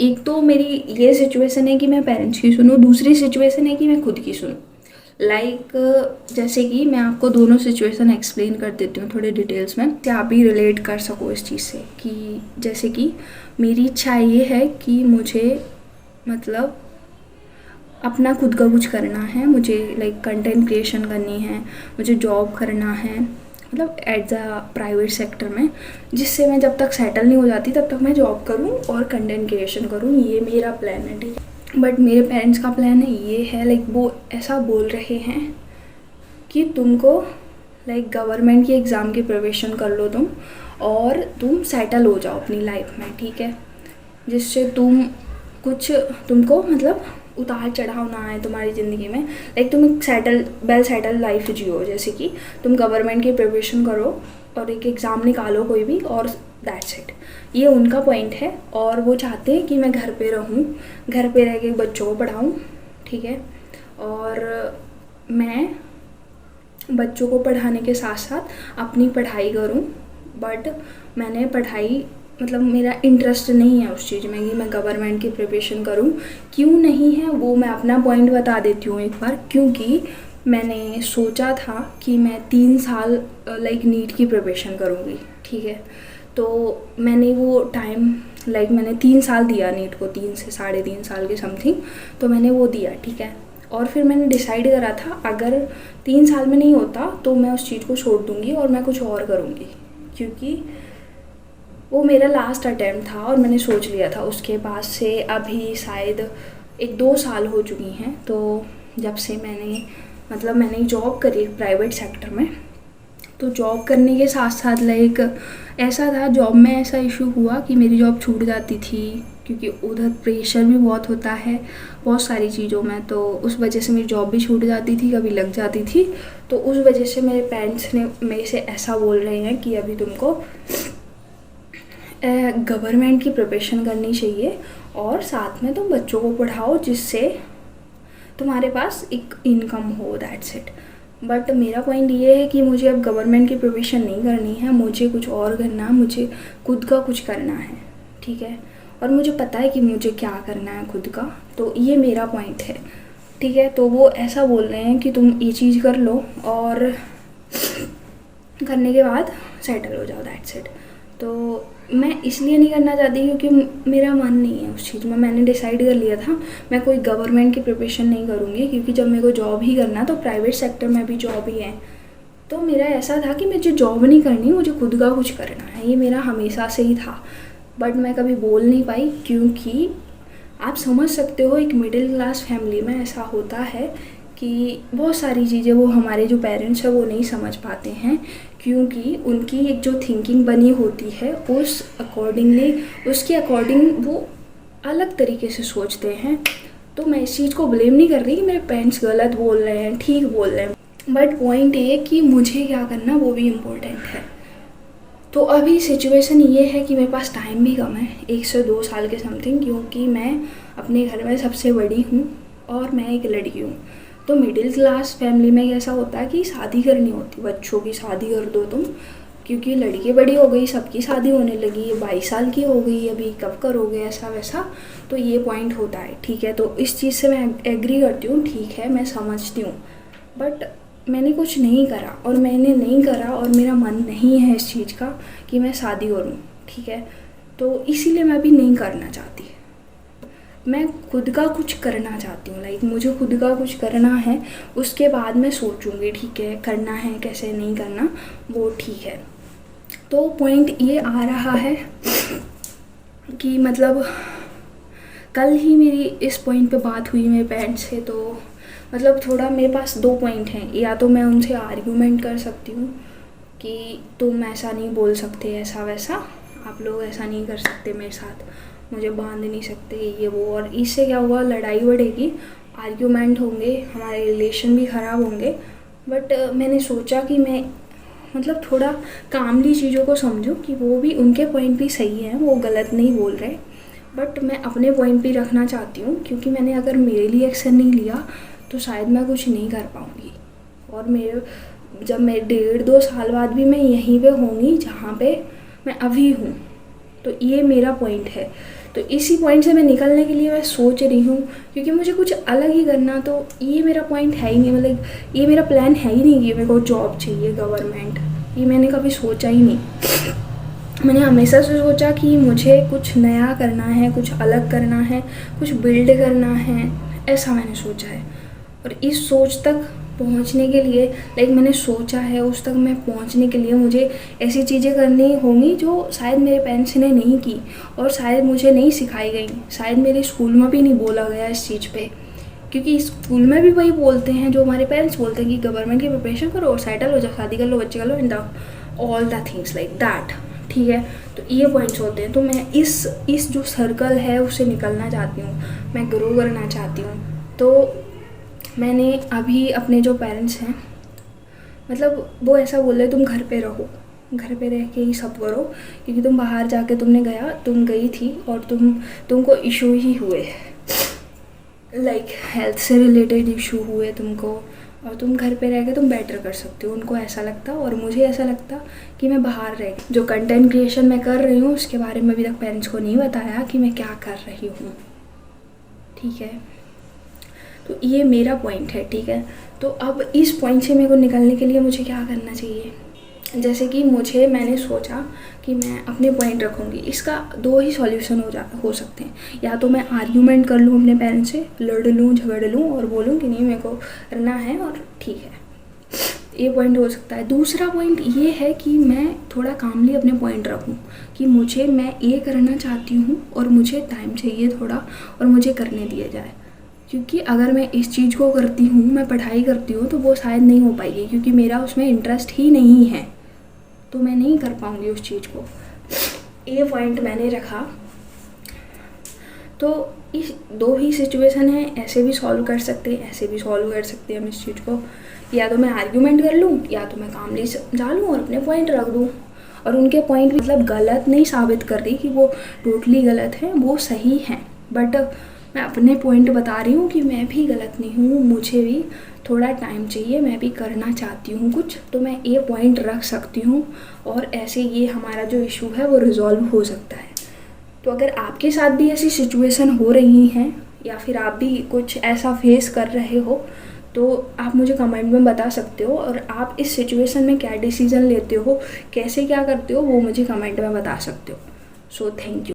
एक तो मेरी ये सिचुएशन है कि मैं पेरेंट्स की सुनूँ, दूसरी सिचुएशन है कि मैं खुद की सुनूँ। जैसे कि मैं आपको दोनों सिचुएशन एक्सप्लेन कर देती हूँ थोड़े डिटेल्स में, कि आप भी रिलेट कर सको इस चीज़ से। कि जैसे कि मेरी इच्छा ये है कि मुझे मतलब अपना खुद का कुछ करना है, मुझे कंटेंट क्रिएशन करनी है, मुझे जॉब करना है, मतलब एट द प्राइवेट सेक्टर में, जिससे मैं जब तक सेटल नहीं हो जाती तब तक मैं जॉब करूँ और कंटेंट क्रिएशन करूँ। ये मेरा प्लान है, ठीक है। बट मेरे पेरेंट्स का प्लान है ये है, वो ऐसा बोल रहे हैं कि तुमको गवर्नमेंट की एग्ज़ाम की प्रिपरेशन कर लो तुम, और तुम सेटल हो जाओ अपनी लाइफ में, ठीक है। जिससे तुमको मतलब उतार चढ़ाव ना आए तुम्हारी ज़िंदगी में। तुम एक वेल सेटल लाइफ जियो। जैसे कि तुम गवर्नमेंट की प्रिपरेशन करो और एक एग्ज़ाम निकालो कोई भी, और दैट्स इट। ये उनका पॉइंट है। और वो चाहते हैं कि मैं घर पे रहूँ, घर पे रह के बच्चों को पढ़ाऊँ, ठीक है। और मैं बच्चों को पढ़ाने के साथ साथ अपनी पढ़ाई करूँ। बट मैंने पढ़ाई मतलब मेरा इंटरेस्ट नहीं है उस चीज़ में कि मैं गवर्नमेंट की प्रिपरेशन करूं। क्यों नहीं है वो मैं अपना पॉइंट बता देती हूँ एक बार। क्योंकि मैंने सोचा था कि मैं 3 साल नीट की प्रिपरेशन करूँगी, ठीक है। तो मैंने वो टाइम मैंने 3 साल दिया नीट को, 3 से 3.5 साल के समथिंग, तो मैंने वो दिया, ठीक है। और फिर मैंने डिसाइड करा था अगर 3 साल में नहीं होता तो मैं उस चीज़ को छोड़ दूँगी और मैं कुछ और करूँगी, क्योंकि वो मेरा लास्ट अटैम्प्ट था और मैंने सोच लिया था। उसके बाद से अभी शायद 1-2 साल हो चुकी हैं। तो जब से मैंने जॉब करी प्राइवेट सेक्टर में, तो जॉब करने के साथ साथ ऐसा था, जॉब में ऐसा इशू हुआ कि मेरी जॉब छूट जाती थी, क्योंकि उधर प्रेशर भी बहुत होता है बहुत सारी चीज़ों में। तो उस वजह से मेरी जॉब भी छूट जाती थी, कभी लग जाती थी। तो उस वजह से मेरे पेरेंट्स ने मेरे से ऐसा बोल रहे हैं कि अभी तुमको गवर्नमेंट की प्रिपरेशन करनी चाहिए और साथ में तुम बच्चों को पढ़ाओ, जिससे तुम्हारे पास एक इनकम हो, दैट्स इट। बट मेरा पॉइंट ये है कि मुझे अब गवर्नमेंट की प्रिपरेशन नहीं करनी है, मुझे कुछ और करना है, मुझे खुद का कुछ करना है, ठीक है। और मुझे पता है कि मुझे क्या करना है खुद का, तो ये मेरा पॉइंट है, ठीक है। तो वो ऐसा बोल रहे हैं कि तुम ये चीज़ कर लो और करने के बाद सेटल हो जाओ, दैट्स इट। तो मैं इसलिए नहीं करना चाहती क्योंकि मेरा मन नहीं है उस चीज़ में। मैंने डिसाइड कर लिया था मैं कोई गवर्नमेंट की प्रिपरेशन नहीं करूँगी, क्योंकि जब मेरे को जॉब ही करना तो प्राइवेट सेक्टर में भी जॉब ही है। तो मेरा ऐसा था कि मुझे जॉब नहीं करनी, मुझे खुद का कुछ करना है, ये मेरा हमेशा से ही था। बट मैं कभी बोल नहीं पाई, क्योंकि आप समझ सकते हो एक मिडिल क्लास फैमिली में ऐसा होता है कि बहुत सारी चीज़ें वो हमारे जो पेरेंट्स हैं वो नहीं समझ पाते हैं, क्योंकि उनकी एक जो थिंकिंग बनी होती है उसके अकॉर्डिंग वो अलग तरीके से सोचते हैं। तो मैं इस चीज़ को ब्लेम नहीं कर रही कि मेरे पेरेंट्स गलत बोल रहे हैं, ठीक बोल रहे हैं, बट पॉइंट ये कि मुझे क्या करना वो भी इम्पोर्टेंट है। तो अभी सिचुएशन ये है कि मेरे पास टाइम भी कम है, 1 से 2 साल के समथिंग, क्योंकि मैं अपने घर में सबसे बड़ी हूँ और मैं एक लड़की हूँ। तो मिडिल क्लास फैमिली में ऐसा होता है कि शादी करनी होती, बच्चों की शादी कर दो तुम, क्योंकि लड़की बड़ी हो गई, सबकी शादी होने लगी, 22 साल की हो गई, अभी कब करोगे, ऐसा वैसा। तो ये पॉइंट होता है, ठीक है। तो इस चीज़ से मैं एग्री करती हूँ, ठीक है, मैं समझती हूँ। बट मैंने कुछ नहीं करा और मेरा मन नहीं है इस चीज़ का कि मैं शादी करूँ, ठीक है। तो इसीलिए मैं अभी नहीं करना चाहती, मैं खुद का कुछ करना चाहती हूँ। मुझे खुद का कुछ करना है, उसके बाद मैं सोचूंगी, ठीक है, करना है कैसे नहीं करना वो ठीक है। तो पॉइंट ये आ रहा है कि कल ही मेरी इस पॉइंट पे बात हुई मेरे पेरेंट्स से। तो थोड़ा मेरे पास 2 पॉइंट हैं, या तो मैं उनसे आर्ग्यूमेंट कर सकती हूँ कि तुम ऐसा नहीं बोल सकते, ऐसा वैसा, आप लोग ऐसा नहीं कर सकते मेरे साथ, मुझे बांध नहीं सकते, ये वो। और इससे क्या हुआ, लड़ाई बढ़ेगी, आर्ग्यूमेंट होंगे, हमारे रिलेशन भी ख़राब होंगे। बट मैंने सोचा कि मैं थोड़ा कामली चीज़ों को समझूं कि वो भी, उनके पॉइंट भी सही हैं, वो गलत नहीं बोल रहे, बट मैं अपने पॉइंट भी रखना चाहती हूँ, क्योंकि मैंने अगर मेरे लिए एक्शन नहीं लिया तो शायद मैं कुछ नहीं कर पाऊँगी। और जब मैं 1.5-2 साल बाद भी मैं यहीं पे होंगी जहाँ पे मैं अभी हूँ। तो ये मेरा पॉइंट है तो इसी पॉइंट से मैं निकलने के लिए मैं सोच रही हूँ, क्योंकि मुझे कुछ अलग ही करना, तो ये मेरा पॉइंट है ही नहीं, मतलब ये मेरा प्लान है ही नहीं कि मेरे को जॉब चाहिए गवर्नमेंट, ये मैंने कभी सोचा ही नहीं। मैंने हमेशा से सोचा कि मुझे कुछ नया करना है, कुछ अलग करना है, कुछ बिल्ड करना है, ऐसा मैंने सोचा है। और इस सोच तक पहुंचने के लिए, लाइक मैंने सोचा है उस तक मैं पहुंचने के लिए मुझे ऐसी चीज़ें करनी होंगी जो शायद मेरे पेरेंट्स ने नहीं की और शायद मुझे नहीं सिखाई गई, शायद मेरे स्कूल में भी नहीं बोला गया इस चीज़ पे, क्योंकि स्कूल में भी वही बोलते हैं जो हमारे पेरेंट्स बोलते हैं कि गवर्नमेंट की प्रिपरेशन करो और सेटल हो जाओ, शादी कर लो, बच्चे कर लो, and all the things like that. ठीक है, तो ये पॉइंट्स होते हैं। तो मैं इस जो सर्कल है उससे निकलना चाहती हूँ, मैं ग्रो करना चाहती हूँ। तो मैंने अभी अपने जो पेरेंट्स हैं, मतलब वो ऐसा बोल रहे तुम घर पे रहो, घर पे रह के ही सब करो, क्योंकि तुम बाहर जाके तुम गई थी और तुमको इशू ही हुए, लाइक हेल्थ से रिलेटेड इशू हुए तुमको, और तुम घर पे रह के तुम बेटर कर सकते हो। उनको ऐसा लगता और मुझे ऐसा लगता कि मैं बाहर रह जो कंटेंट क्रिएशन मैं कर रही हूँ उसके बारे में अभी तक पेरेंट्स को नहीं बताया कि मैं क्या कर रही हूँ। ठीक है, तो ये मेरा पॉइंट है। ठीक है, तो अब इस पॉइंट से मेरे को निकलने के लिए मुझे क्या करना चाहिए, जैसे कि मैंने सोचा कि मैं अपने पॉइंट रखूँगी। इसका दो ही सॉल्यूशन हो सकते हैं, या तो मैं आर्ग्यूमेंट कर लूँ अपने पेरेंट्स से, लड़ लूँ, झगड़ लूँ और बोलूँ कि नहीं मेरे को करना है और ठीक है, ये पॉइंट हो सकता है। दूसरा पॉइंट ये है कि मैं थोड़ा कामली अपने पॉइंट रखूँ कि मैं ये करना चाहती हूँ और मुझे टाइम चाहिए थोड़ा और मुझे करने दिया जाए, क्योंकि अगर मैं इस चीज़ को करती हूँ, मैं पढ़ाई करती हूँ, तो वो शायद नहीं हो पाएगी क्योंकि मेरा उसमें इंटरेस्ट ही नहीं है, तो मैं नहीं कर पाऊँगी उस चीज़ को। ये पॉइंट मैंने रखा। तो इस दो ही सिचुएशन है, ऐसे भी सॉल्व कर सकते हैं, ऐसे भी सॉल्व कर सकते हैं हम इस चीज़ को, या तो मैं आर्ग्यूमेंट कर लूँ या तो मैं कामली जा लूँ और अपने पॉइंट रख दूँ। और उनके पॉइंट मतलब गलत नहीं साबित कर रही कि वो टोटली गलत है, वो सही है, बट मैं अपने पॉइंट बता रही हूँ कि मैं भी गलत नहीं हूँ, मुझे भी थोड़ा टाइम चाहिए, मैं भी करना चाहती हूँ कुछ, तो मैं ये पॉइंट रख सकती हूँ और ऐसे ये हमारा जो इशू है वो रिजॉल्व हो सकता है। तो अगर आपके साथ भी ऐसी सिचुएशन हो रही हैं या फिर आप भी कुछ ऐसा फेस कर रहे हो, तो आप मुझे कमेंट में बता सकते हो, और आप इस सिचुएशन में क्या डिसीज़न लेते हो, कैसे क्या करते हो, वो मुझे कमेंट में बता सकते हो। So thank you.